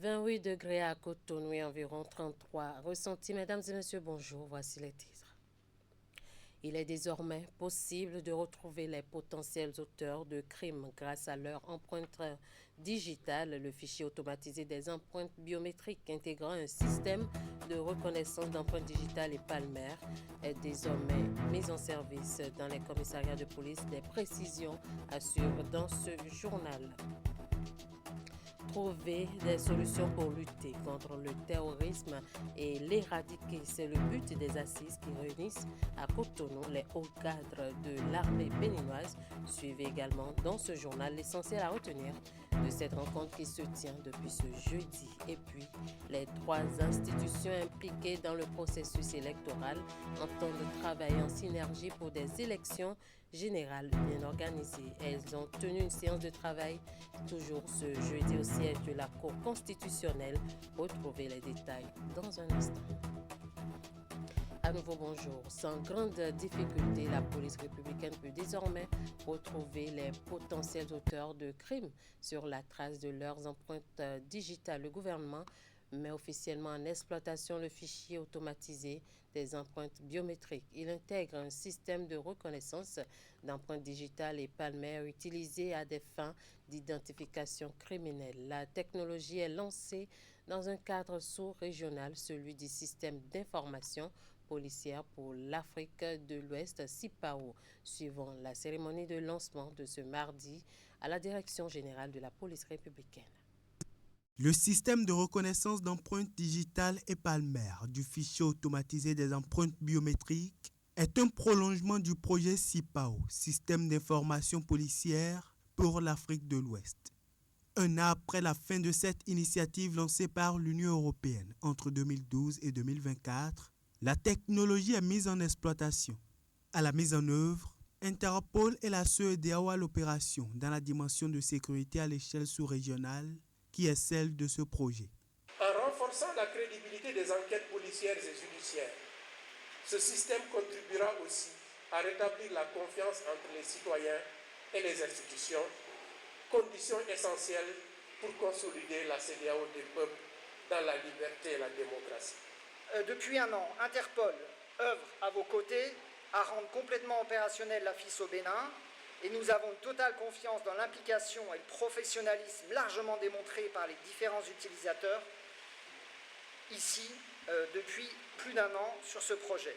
28 degrés à Cotonou et environ 33 ressentis. Mesdames et messieurs, bonjour, voici les titres. Il est désormais possible de retrouver les potentiels auteurs de crimes grâce à leur empreinte digitale. Le fichier automatisé des empreintes biométriques intégrant un système de reconnaissance d'empreintes digitales et palmaires est désormais mis en service dans les commissariats de police. Des précisions assurent dans ce journal. Trouver des solutions pour lutter contre le terrorisme et l'éradiquer. C'est le but des assises qui réunissent à Cotonou les hauts cadres de l'armée béninoise. Suivez également dans ce journal l'essentiel à retenir de cette rencontre qui se tient depuis ce jeudi. Et puis, les trois institutions impliquées dans le processus électoral entendent travailler en synergie pour des élections générales bien organisées. Elles ont tenu une séance de travail toujours ce jeudi au siège de la Cour constitutionnelle. Retrouvez les détails dans un instant. À nouveau bonjour. Sans grande difficulté, la police républicaine peut désormais retrouver les potentiels auteurs de crimes sur la trace de leurs empreintes digitales. Le gouvernement met officiellement en exploitation le fichier automatisé des empreintes biométriques. Il intègre un système de reconnaissance d'empreintes digitales et palmaires utilisé à des fins d'identification criminelle. La technologie est lancée dans un cadre sous-régional, celui du système d'information policière pour l'Afrique de l'Ouest, CIPAO, suivant la cérémonie de lancement de ce mardi à la Direction générale de la police républicaine. Le système de reconnaissance d'empreintes digitales et palmaires du fichier automatisé des empreintes biométriques est un prolongement du projet CIPAO, Système d'information policière pour l'Afrique de l'Ouest. Un an après la fin de cette initiative lancée par l'Union européenne entre 2012 et 2024, la technologie est mise en exploitation. À la mise en œuvre, Interpol et la CEDEAO à l'opération dans la dimension de sécurité à l'échelle sous-régionale qui est celle de ce projet. En renforçant la crédibilité des enquêtes policières et judiciaires, ce système contribuera aussi à rétablir la confiance entre les citoyens et les institutions, condition essentielle pour consolider la CEDEAO des peuples dans la liberté et la démocratie. Depuis un an, Interpol œuvre à vos côtés à rendre complètement opérationnelle la FIS au Bénin et nous avons une totale confiance dans l'implication et le professionnalisme largement démontré par les différents utilisateurs ici depuis plus d'un an sur ce projet.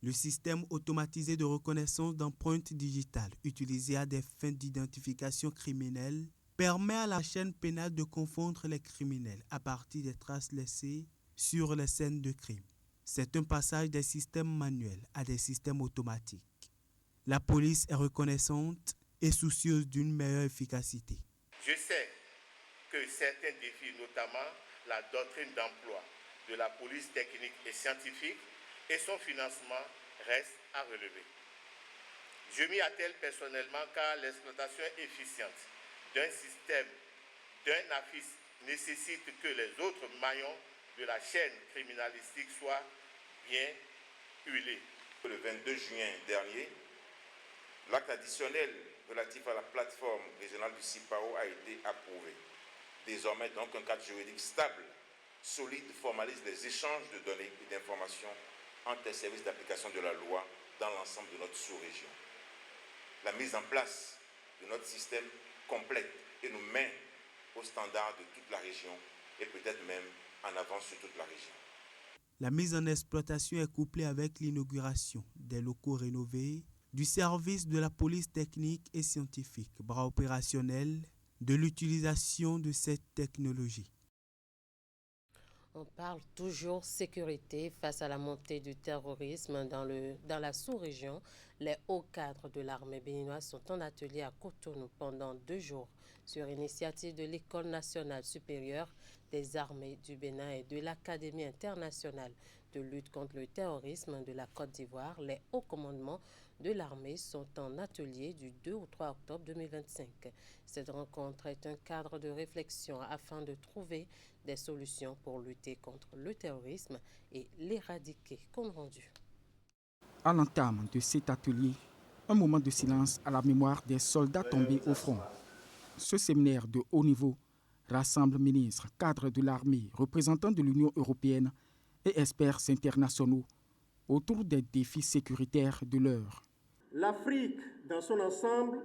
Le système automatisé de reconnaissance d'empreintes digitales utilisé à des fins d'identification criminelle permet à la chaîne pénale de confondre les criminels à partir des traces laissées sur les scènes de crime. C'est un passage des systèmes manuels à des systèmes automatiques. La police est reconnaissante et soucieuse d'une meilleure efficacité. Je sais que certains défis, notamment la doctrine d'emploi de la police technique et scientifique et son financement, restent à relever. Je m'y attelle personnellement car l'exploitation efficiente d'un système, d'un AFIS nécessite que les autres maillons de la chaîne criminalistique soient bien huilés. Le 22 juin dernier, l'acte additionnel relatif à la plateforme régionale du CIPAO a été approuvé. Désormais, donc, un cadre juridique stable, solide, formalise les échanges de données et d'informations entre les services d'application de la loi dans l'ensemble de notre sous-région. La mise en place de notre système complète et nous met au standard de toute la région et peut-être même en avance sur toute la région. La mise en exploitation est couplée avec l'inauguration des locaux rénovés du service de la police technique et scientifique, bras opérationnel de l'utilisation de cette technologie. On parle toujours sécurité face à la montée du terrorisme dans la sous-région. Les hauts cadres de l'armée béninoise sont en atelier à Cotonou pendant 2 jours sur initiative de l'École nationale supérieure des armées du Bénin et de l'Académie internationale de lutte contre le terrorisme de la Côte d'Ivoire. Les hauts commandements de l'armée sont en atelier du 2 au 3 octobre 2025. Cette rencontre est un cadre de réflexion afin de trouver des solutions pour lutter contre le terrorisme et l'éradiquer. Compte rendu. À l'entame de cet atelier, un moment de silence à la mémoire des soldats tombés au front. Ce séminaire de haut niveau rassemble ministres, cadres de l'armée, représentants de l'Union européenne et experts internationaux autour des défis sécuritaires de l'heure. L'Afrique, dans son ensemble,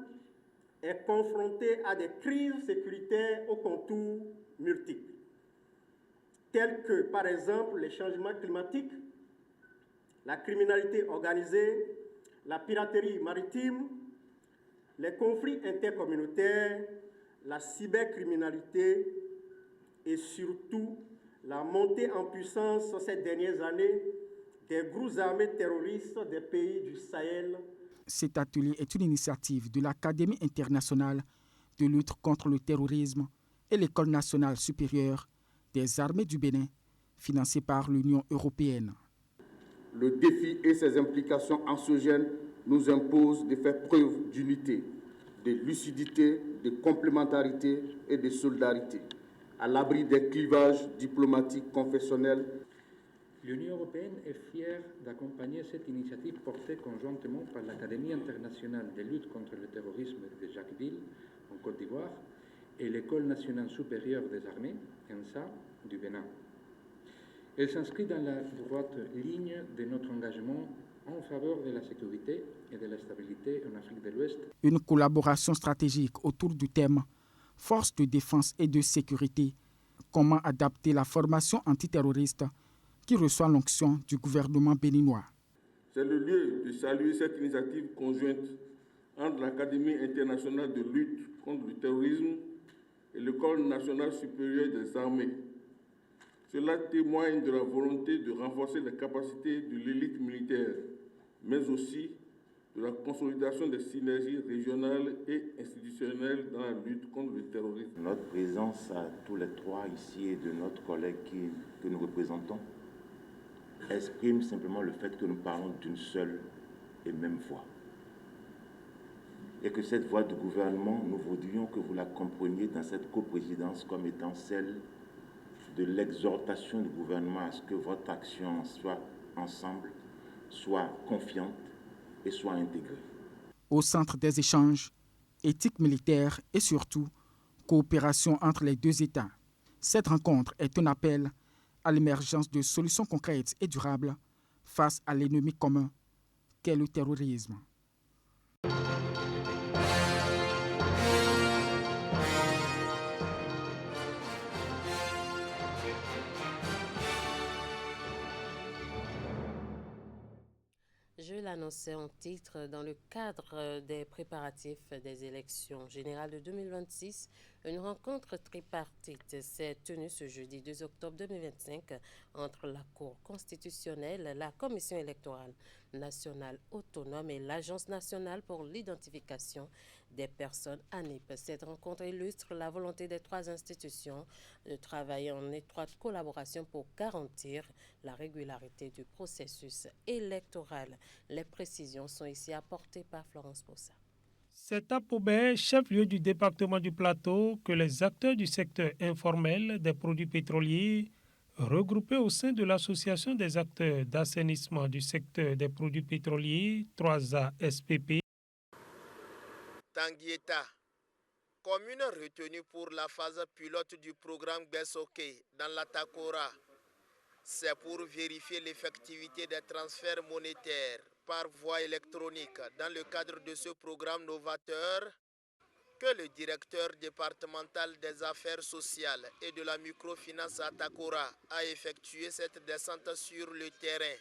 est confrontée à des crises sécuritaires aux contours multiples, telles que, par exemple, les changements climatiques, la criminalité organisée, la piraterie maritime, les conflits intercommunautaires, la cybercriminalité et surtout la montée en puissance ces dernières années des groupes armés terroristes des pays du Sahel. Cet atelier est une initiative de l'Académie internationale de lutte contre le terrorisme et l'École nationale supérieure des armées du Bénin, financée par l'Union européenne. Le défi et ses implications anxiogènes nous imposent de faire preuve d'unité, de lucidité, de complémentarité et de solidarité, à l'abri des clivages diplomatiques confessionnels. L'Union européenne est fière d'accompagner cette initiative portée conjointement par l'Académie internationale de lutte contre le terrorisme de Jacquesville, en Côte d'Ivoire, et l'École nationale supérieure des armées, ENSA, du Bénin. Elle s'inscrit dans la droite ligne de notre engagement en faveur de la sécurité et de la stabilité en Afrique de l'Ouest. Une collaboration stratégique autour du thème « Forces de défense et de sécurité », comment adapter la formation antiterroriste qui reçoit l'onction du gouvernement béninois. C'est le lieu de saluer cette initiative conjointe entre l'Académie internationale de lutte contre le terrorisme et l'École nationale supérieure des armées. Cela témoigne de la volonté de renforcer les capacités de l'élite militaire, mais aussi de la consolidation des synergies régionales et institutionnelles dans la lutte contre le terrorisme. Notre présence à tous les trois ici et de notre collègue que nous représentons exprime simplement le fait que nous parlons d'une seule et même voix. Et que cette voix du gouvernement, nous voudrions que vous la compreniez dans cette coprésidence comme étant celle de l'exhortation du gouvernement à ce que votre action soit ensemble, soit confiante et soit intégrée. Au centre des échanges, éthique militaire et surtout coopération entre les deux États. Cette rencontre est un appel à l'émergence de solutions concrètes et durables face à l'ennemi commun qu'est le terrorisme. Je l'annonçais en titre, dans le cadre des préparatifs des élections générales de 2026, une rencontre tripartite s'est tenue ce jeudi 2 octobre 2025 entre la Cour constitutionnelle, la Commission électorale nationale autonome et l'Agence nationale pour l'identification des personnes ANIP. Cette rencontre illustre la volonté des trois institutions de travailler en étroite collaboration pour garantir la régularité du processus électoral. Les précisions sont ici apportées par Florence Possa. C'est à Pobé, chef-lieu du département du Plateau, que les acteurs du secteur informel des produits pétroliers, regroupés au sein de l'Association des acteurs d'assainissement du secteur des produits pétroliers, 3A SPP, Tanguieta, commune retenue pour la phase pilote du programme Bessoké dans la Takora. C'est pour vérifier l'effectivité des transferts monétaires par voie électronique dans le cadre de ce programme novateur que le directeur départemental des affaires sociales et de la microfinance à Takora a effectué cette descente sur le terrain.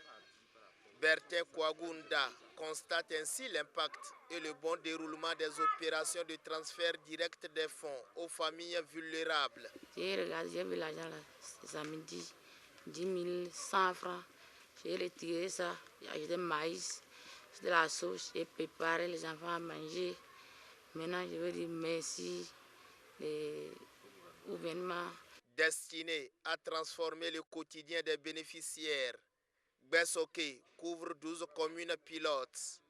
Bertin Kouagounda constate ainsi l'impact et le bon déroulement des opérations de transfert direct des fonds aux familles vulnérables. J'ai vu l'argent là, ça me dit 10 100 francs. J'ai retiré ça, j'ai acheté du maïs, de la sauce, j'ai préparé les enfants à manger. Maintenant, je veux dire merci au gouvernement. Destiné à transformer le quotidien des bénéficiaires, Bessoké couvre 12 communes pilotes.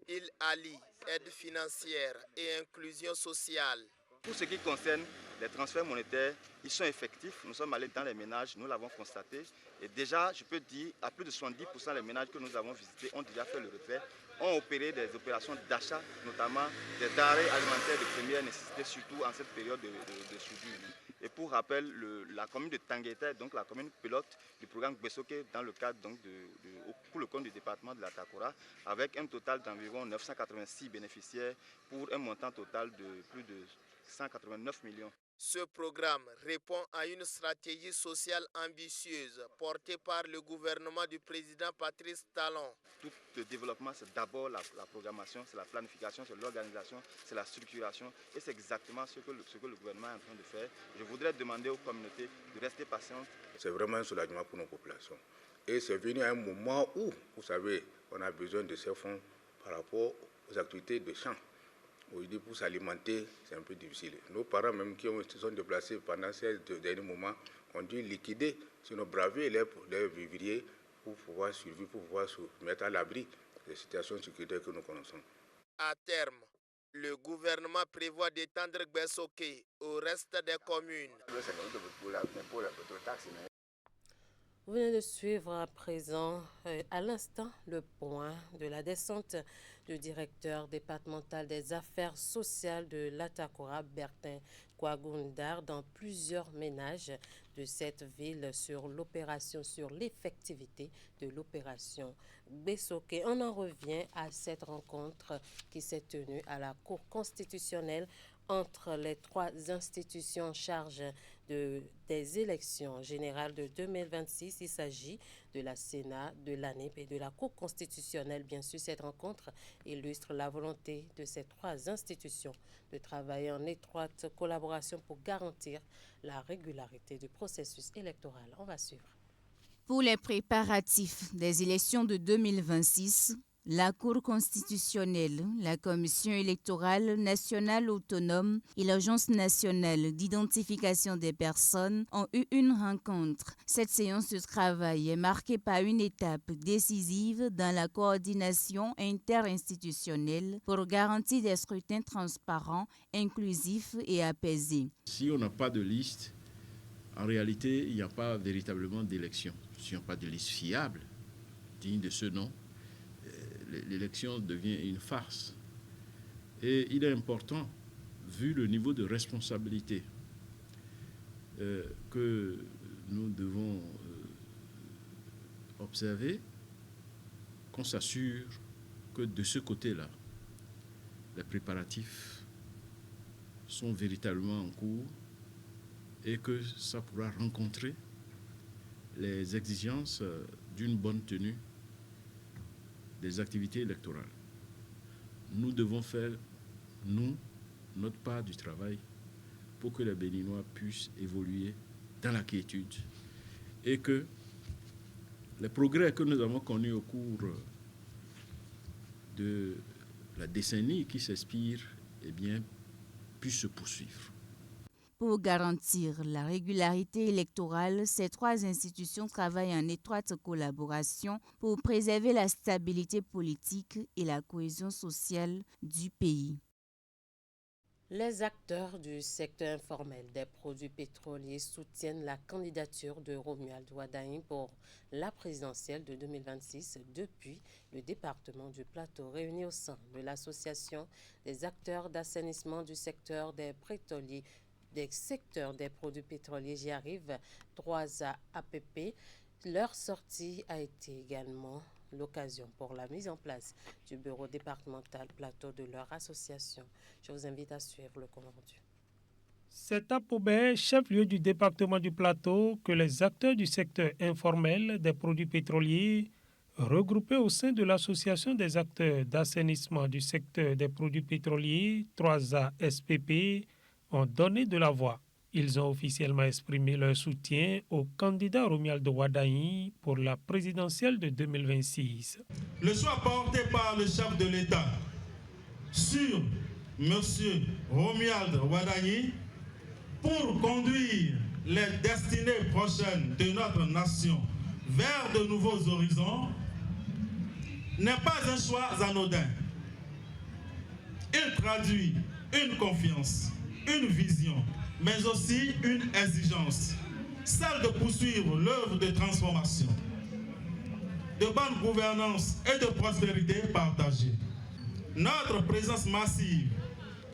Il allie aide financière et inclusion sociale. Pour ce qui concerne les transferts monétaires, ils sont effectifs. Nous sommes allés dans les ménages, nous l'avons constaté. Et déjà, je peux dire, à plus de 70% des ménages que nous avons visités ont déjà fait le retrait, ont opéré des opérations d'achat, notamment des denrées alimentaires de première nécessité, surtout en cette période de soudure. Et pour rappel, la commune de Tangueta, donc la commune pilote du programme Gbesoké dans le cadre donc pour le compte du département de la Takora, avec un total d'environ 986 bénéficiaires pour un montant total de plus de 189 millions. Ce programme répond à une stratégie sociale ambitieuse portée par le gouvernement du président Patrice Talon. Tout le développement, c'est d'abord la programmation, c'est la planification, c'est l'organisation, c'est la structuration. Et c'est exactement ce que le gouvernement est en train de faire. Je voudrais demander aux communautés de rester patientes. C'est vraiment un soulagement pour nos populations. Et c'est venu à un moment où, vous savez, on a besoin de ces fonds par rapport aux activités de champ. Aujourd'hui, pour s'alimenter, c'est un peu difficile. Nos parents, même qui se sont déplacés pendant ces derniers moments, ont dû liquider sur nos braviers les vivriers pour pouvoir survivre, pour pouvoir se mettre à l'abri des situations sécuritaires que nous connaissons. À terme, le gouvernement prévoit d'étendre Gbesoké au reste des communes. Vous venez de suivre à présent, à l'instant, le point de la descente du directeur départemental des affaires sociales de l'Atakora, Bertin Kwagundar, dans plusieurs ménages de cette ville sur l'effectivité de l'opération Gbesoké. On en revient à cette rencontre qui s'est tenue à la Cour constitutionnelle entre les trois institutions en charge des élections générales de 2026. Il s'agit de la Sénat, de l'ANEP et de la Cour constitutionnelle. Bien sûr, cette rencontre illustre la volonté de ces trois institutions de travailler en étroite collaboration pour garantir la régularité du processus électoral. On va suivre. Pour les préparatifs des élections de 2026, la Cour constitutionnelle, la Commission électorale nationale autonome et l'Agence nationale d'identification des personnes ont eu une rencontre. Cette séance de travail est marquée par une étape décisive dans la coordination interinstitutionnelle pour garantir des scrutins transparents, inclusifs et apaisés. Si on n'a pas de liste, en réalité, il n'y a pas véritablement d'élection. Si on n'a pas de liste fiable, digne de ce nom, l'élection devient une farce. Et il est important, vu le niveau de responsabilité que nous devons observer, qu'on s'assure que de ce côté-là, les préparatifs sont véritablement en cours et que ça pourra rencontrer les exigences d'une bonne tenue des activités électorales. Nous devons faire, notre part du travail pour que les Béninois puissent évoluer dans la quiétude et que les progrès que nous avons connus au cours de la décennie qui s'expire, puissent se poursuivre. Pour garantir la régularité électorale, ces trois institutions travaillent en étroite collaboration pour préserver la stabilité politique et la cohésion sociale du pays. Les acteurs du secteur informel des produits pétroliers soutiennent la candidature de Romuald Wadagne pour la présidentielle de 2026 depuis le département du Plateau, réuni au sein de l'association des acteurs d'assainissement du secteur des pétroliers, des secteurs des produits pétroliers. J'y arrive, 3A APP. Leur sortie a été également l'occasion pour la mise en place du bureau départemental Plateau de leur association. Je vous invite à suivre le compte rendu. C'est à Pobé, chef-lieu du département du Plateau, que les acteurs du secteur informel des produits pétroliers, regroupés au sein de l'association des acteurs d'assainissement du secteur des produits pétroliers, 3A SPP, ont donné de la voix. Ils ont officiellement exprimé leur soutien au candidat Romuald Wadagne pour la présidentielle de 2026. Le choix porté par le chef de l'État sur M. Romuald Wadagne pour conduire les destinées prochaines de notre nation vers de nouveaux horizons n'est pas un choix anodin. Il traduit une confiance, une vision, mais aussi une exigence, celle de poursuivre l'œuvre de transformation, de bonne gouvernance et de prospérité partagée. Notre présence massive,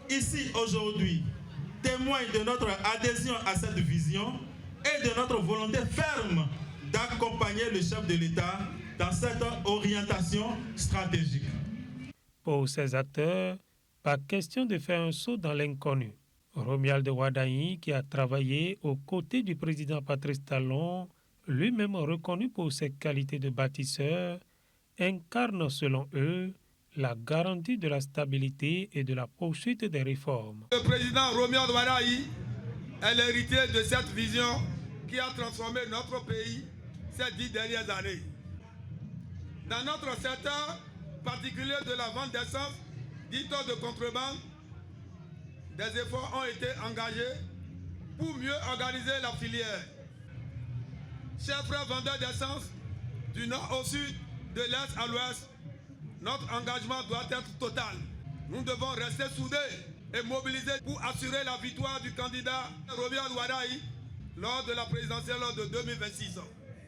ici aujourd'hui, témoigne de notre adhésion à cette vision et de notre volonté ferme d'accompagner le chef de l'État dans cette orientation stratégique. Pour ces acteurs, pas question de faire un saut dans l'inconnu. Romuald Wadayi, qui a travaillé aux côtés du président Patrice Talon, lui-même reconnu pour ses qualités de bâtisseur, incarne selon eux la garantie de la stabilité et de la poursuite des réformes. Le président Romuald Wadayi est l'héritier de cette vision qui a transformé notre pays ces 10 dernières années. Dans notre secteur particulier de la vente d'essence, dite de contrebande, des efforts ont été engagés pour mieux organiser la filière. Chers frères vendeurs d'essence, du nord au sud, de l'est à l'ouest, notre engagement doit être total. Nous devons rester soudés et mobilisés pour assurer la victoire du candidat Romuald Wadayi lors de la présidentielle de 2026.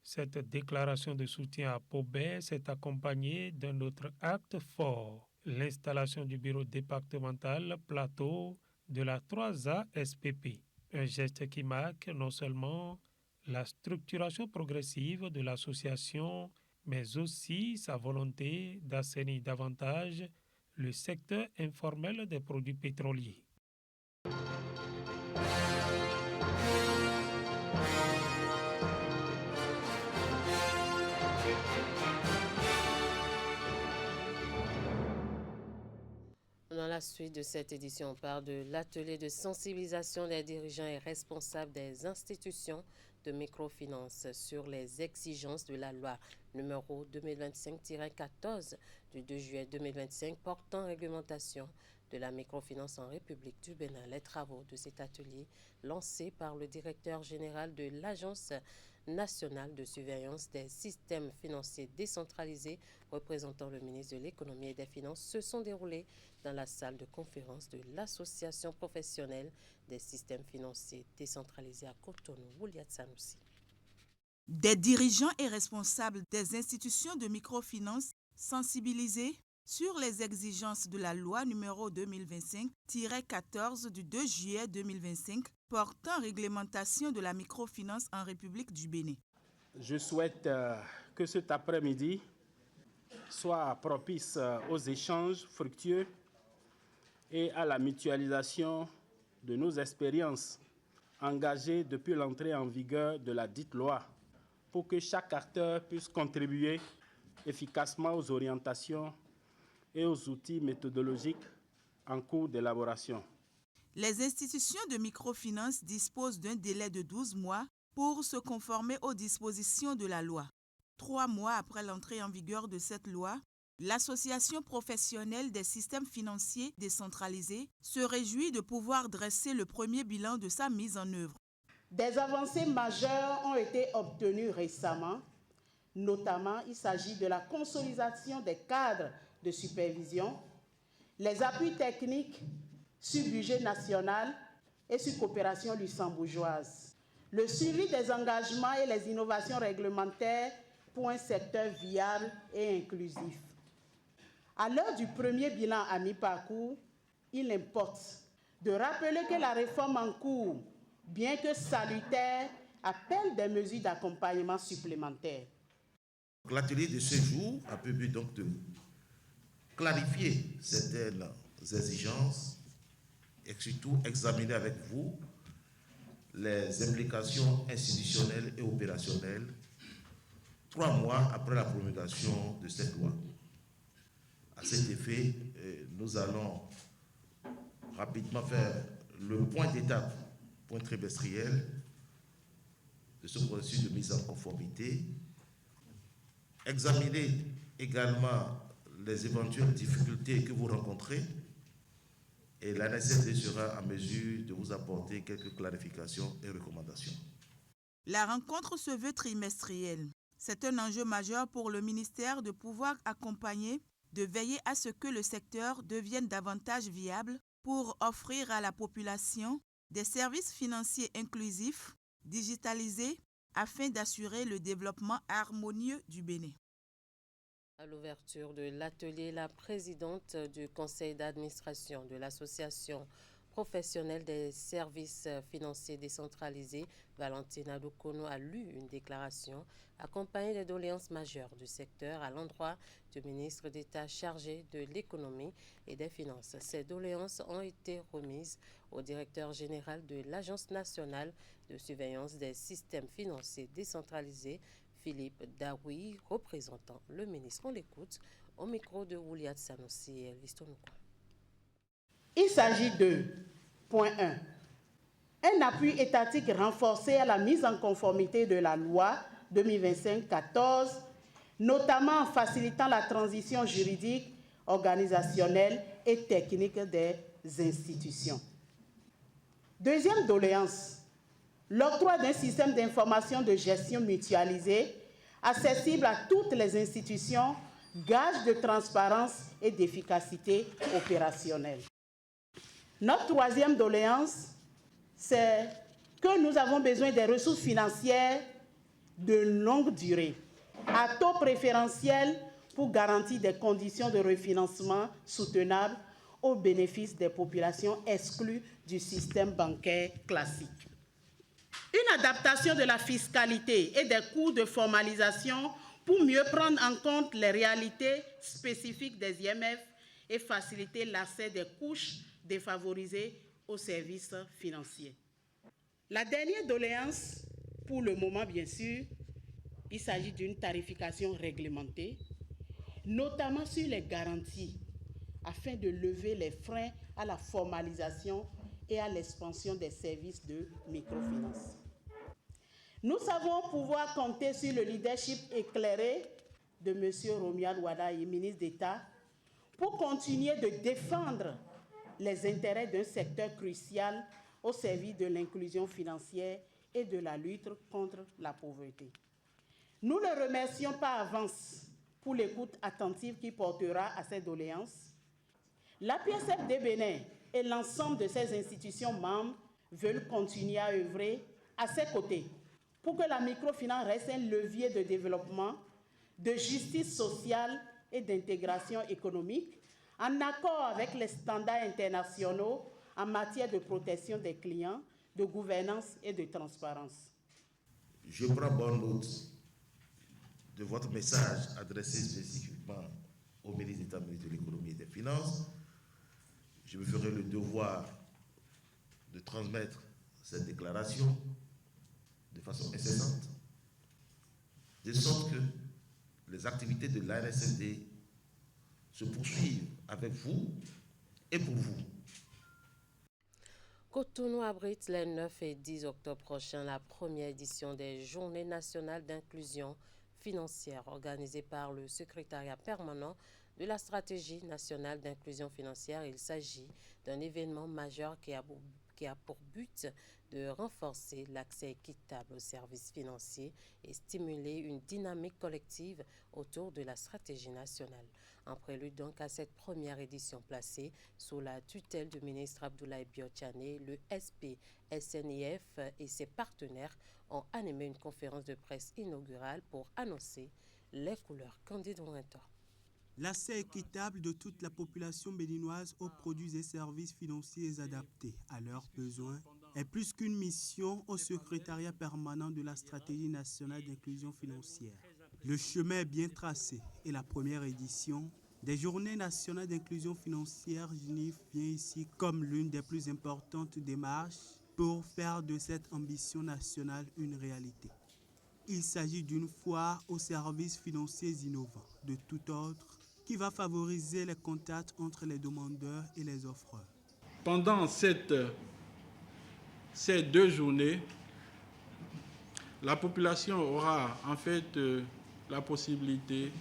Cette déclaration de soutien à Pobé s'est accompagnée d'un autre acte fort, l'installation du bureau départemental plateau de la 3A SPP. Un geste qui marque non seulement la structuration progressive de l'association, mais aussi sa volonté d'assainir davantage le secteur informel des produits pétroliers. Dans la suite de cette édition, on parle de l'atelier de sensibilisation des dirigeants et responsables des institutions de microfinance sur les exigences de la loi numéro 2025-14 du 2 juillet 2025 portant réglementation de la microfinance en République du Bénin. Les travaux de cet atelier, lancés par le directeur général de l'Agence nationale de surveillance des systèmes financiers décentralisés représentant le ministre de l'Économie et des Finances, se sont déroulés dans la salle de conférence de l'Association professionnelle des systèmes financiers décentralisés à Cotonou. Wouliat Sanoussi. Des dirigeants et responsables des institutions de microfinance sensibilisés sur les exigences de la loi numéro 2025-14 du 2 juillet 2025 portant réglementation de la microfinance en République du Bénin. Je souhaite que cet après-midi soit propice aux échanges fructueux et à la mutualisation de nos expériences engagées depuis l'entrée en vigueur de la dite loi pour que chaque acteur puisse contribuer efficacement aux orientations et aux outils méthodologiques en cours d'élaboration. Les institutions de microfinance disposent d'un délai de 12 mois pour se conformer aux dispositions de la loi. 3 mois après l'entrée en vigueur de cette loi, l'Association professionnelle des systèmes financiers décentralisés se réjouit de pouvoir dresser le premier bilan de sa mise en œuvre. Des avancées majeures ont été obtenues récemment. Notamment, il s'agit de la consolidation des cadres de supervision, les appuis techniques sur budget national et sur coopération luxembourgeoise, le suivi des engagements et les innovations réglementaires pour un secteur viable et inclusif. À l'heure du premier bilan à mi-parcours, il importe de rappeler que la réforme en cours, bien que salutaire, appelle des mesures d'accompagnement supplémentaires. L'atelier de ce jour a permis donc de clarifier certaines exigences et surtout examiner avec vous les implications institutionnelles et opérationnelles 3 mois après la promulgation de cette loi. À cet effet, nous allons rapidement faire le point d'étape, point trimestriel de ce processus de mise en conformité, examiner également les éventuelles difficultés que vous rencontrez et l'ANSSD sera en mesure de vous apporter quelques clarifications et recommandations. La rencontre se veut trimestrielle. C'est un enjeu majeur pour le ministère de pouvoir accompagner, de veiller à ce que le secteur devienne davantage viable pour offrir à la population des services financiers inclusifs, digitalisés, afin d'assurer le développement harmonieux du Bénin. À l'ouverture de l'atelier, la présidente du conseil d'administration de l'association professionnelle des services financiers décentralisés, Valentina Dokono, a lu une déclaration accompagnée des doléances majeures du secteur à l'endroit du ministre d'État chargé de l'économie et des finances. Ces doléances ont été remises au directeur général de l'Agence nationale de surveillance des systèmes financiers décentralisés, Philippe Daoui, représentant le ministre. On l'écoute au micro de Wouliat Sanossi et Elvis Tonouko. Il s'agit de, point 1, un appui étatique renforcé à la mise en conformité de la loi 2025-14, notamment en facilitant la transition juridique, organisationnelle et technique des institutions. Deuxième doléance, l'octroi d'un système d'information de gestion mutualisé, accessible à toutes les institutions, gage de transparence et d'efficacité opérationnelle. Notre troisième doléance, c'est que nous avons besoin des ressources financières de longue durée, à taux préférentiel pour garantir des conditions de refinancement soutenables au bénéfice des populations exclues du système bancaire classique. Une adaptation de la fiscalité et des coûts de formalisation pour mieux prendre en compte les réalités spécifiques des IMF et faciliter l'accès des couches défavorisées aux services financiers. La dernière doléance, pour le moment bien sûr, il s'agit d'une tarification réglementée, notamment sur les garanties, afin de lever les freins à la formalisation et à l'expansion des services de microfinance. Nous savons pouvoir compter sur le leadership éclairé de M. Romuald Wadaye, ministre d'État, pour continuer de défendre les intérêts d'un secteur crucial au service de l'inclusion financière et de la lutte contre la pauvreté. Nous le remercions par avance pour l'écoute attentive qui portera à ces doléances. La PSFD Bénin et l'ensemble de ses institutions membres veulent continuer à œuvrer à ses côtés pour que la microfinance reste un levier de développement, de justice sociale et d'intégration économique, en accord avec les standards internationaux en matière de protection des clients, de gouvernance et de transparence. Je prends bonne note de votre message adressé spécifiquement au ministre d'État, ministre de l'économie et des finances. Je me ferai le devoir de transmettre cette déclaration de façon incessante, de sorte que les activités de l'ANSMD se poursuivent avec vous et pour vous. Cotonou abrite les 9 et 10 octobre prochains la première édition des Journées nationales d'inclusion financière organisée par le secrétariat permanent de la stratégie nationale d'inclusion financière. Il s'agit d'un événement majeur qui a pour but de renforcer l'accès équitable aux services financiers et stimuler une dynamique collective autour de la stratégie nationale. En prélude donc à cette première édition placée sous la tutelle du ministre Abdoulaye Biotchane, le SPSNIF et ses partenaires ont animé une conférence de presse inaugurale pour annoncer les couleurs. Candide Ourentor. L'accès équitable de toute la population béninoise aux produits et services financiers adaptés à leurs besoins est plus qu'une mission au secrétariat permanent de la stratégie nationale d'inclusion financière. Le chemin est bien tracé et la première édition des Journées nationales d'inclusion financière JNIF vient ici comme l'une des plus importantes démarches pour faire de cette ambition nationale une réalité. Il s'agit d'une foire aux services financiers innovants de tout ordre qui va favoriser les contacts entre les demandeurs et les offreurs. Pendant ces 2 journées, la population aura en fait la possibilité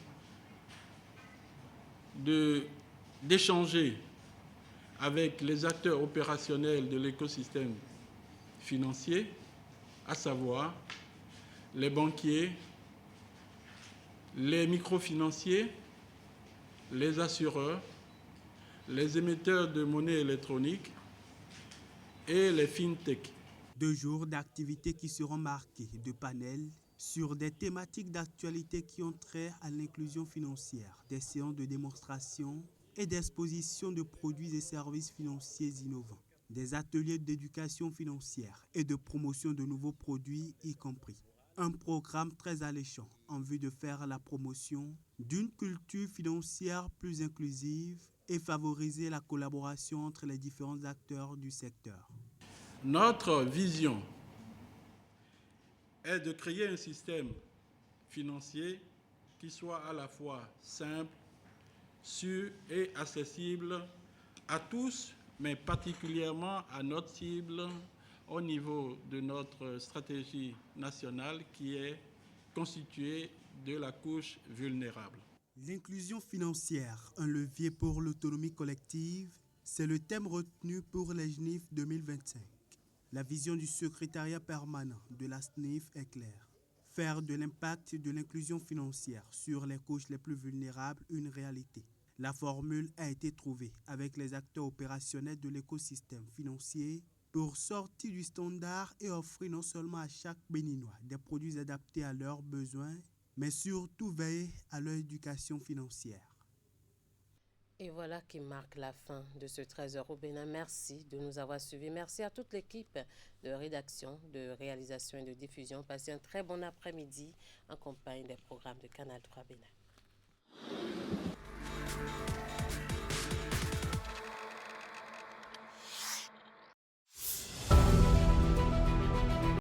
d'échanger avec les acteurs opérationnels de l'écosystème financier, à savoir les banquiers, les microfinanciers, les assureurs, les émetteurs de monnaie électronique et les fintech. 2 jours d'activités qui seront marqués de panels sur des thématiques d'actualité qui ont trait à l'inclusion financière, des séances de démonstration et d'exposition de produits et services financiers innovants, des ateliers d'éducation financière et de promotion de nouveaux produits y compris. Un programme très alléchant en vue de faire la promotion d'une culture financière plus inclusive et favoriser la collaboration entre les différents acteurs du secteur. Notre vision est de créer un système financier qui soit à la fois simple, sûr et accessible à tous, mais particulièrement à notre cible au niveau de notre stratégie nationale qui est constituée de la couche vulnérable. L'inclusion financière, un levier pour l'autonomie collective, c'est le thème retenu pour les JNIF 2025. La vision du secrétariat permanent de la SNIF est claire. Faire de l'impact de l'inclusion financière sur les couches les plus vulnérables une réalité. La formule a été trouvée avec les acteurs opérationnels de l'écosystème financier pour sortir du standard et offrir non seulement à chaque Béninois des produits adaptés à leurs besoins, mais surtout veiller à leur éducation financière. Et voilà qui marque la fin de ce 13h au Bénin. Merci de nous avoir suivis. Merci à toute l'équipe de rédaction, de réalisation et de diffusion. Passez un très bon après-midi en compagnie des programmes de Canal 3 Bénin.